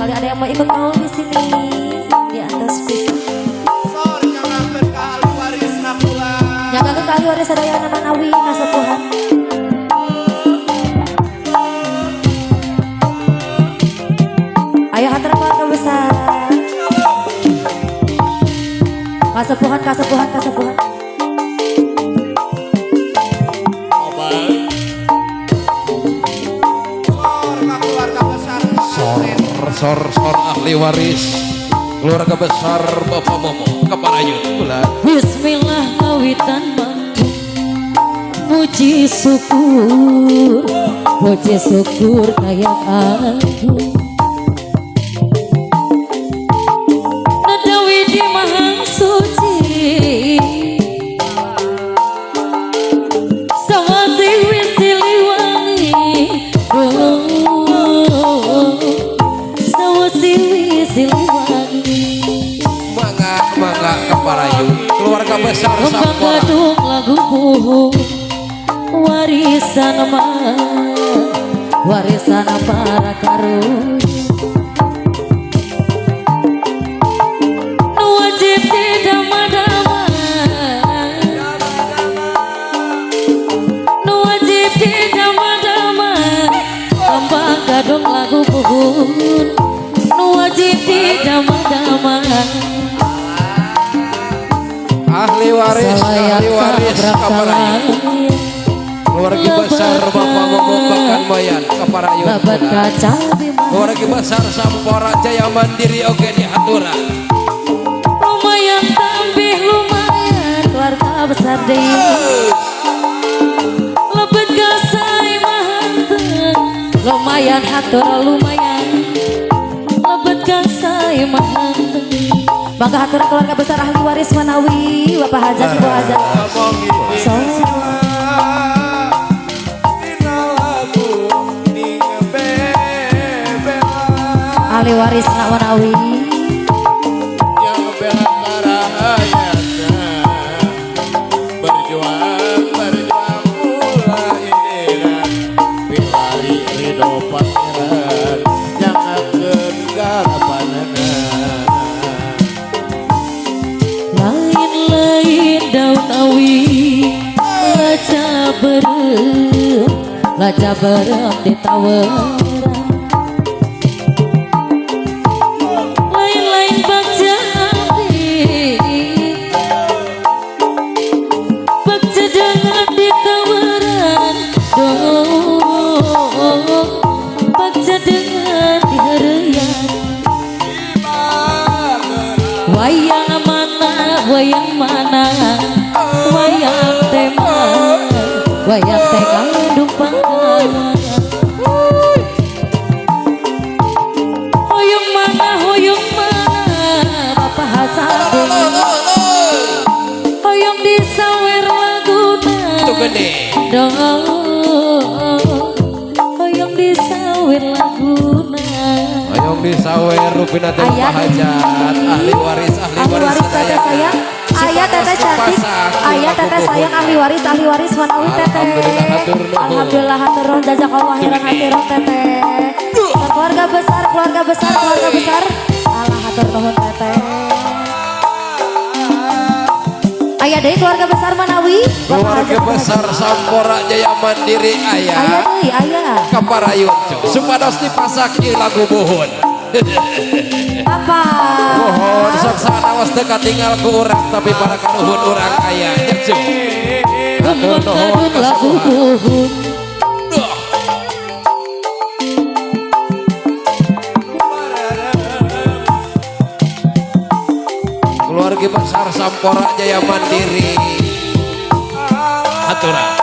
Barangkali ada yang mau ikut maul di sini di atas bis. Jaga ke kali waris sadaya nama nawi kasepuhan. Ayo hatur keluarga besar. Kasepuhan, kasepuhan, kasepuhan. Sor ahli waris keluarga besar Bapak Momo Keparayun Bulan. Bismillah kawitan manggung puji syukur kayak aku nadawi di mahang suci sama siwi siliwangi siliwangi Mangga Keparayun keluarga besar Sampora Gadung lagu puhung warisan para karun wajib didama-dama wajib didama-dama tambah gadung lagu puhung wajib didama-dama ahli waris Keparayun keluarga besar Bapak Momo Bakan Bayan Keparayun keluarga besar Sampora Jaya Mandiri oke di aturan lumayan tambih lumayan keluarga besar deh lebet gasai mahanteng lumayan hatur lumayan lebet gasai mahanteng. Bangga hatur keluarga besar ahli waris Manawi Bapak Hajat Ibu Hajat ahli waris Manawi yang bela karahayana berjuang pula ini pilari ridho pangeran yang akan garapanana lain-lain daun awi laca berem di tawaran lain-lain bagja api bagja dengan di tawaran bagja dengan di harian wayang mana wayang tema wayang tegang dumpang hoyong mana Bapak Hasan hoyong disawer laguna hoyong disawer laguna hoyong disawer Rupina Bapak Hajat ahli waris teteh sayang ayah teteh cantik ayah teteh sayang ahli waris Manawi teteh alhamdulillah hatur nuhun jazakallahu khairan hasiran teteh keluarga besar Allah hatur nuhun teteh ayah deui keluarga besar Manawi keluarga besar Sampora Jaya Mandiri ayah Keparayun supados dipasaki lagu buhun apa mohon saksana was dekat tinggal ku urang tapi para kanuhun urang ayah jeksu hatur nuhun kasepuhan keluarga besar Sampora Jaya Mandiri aturan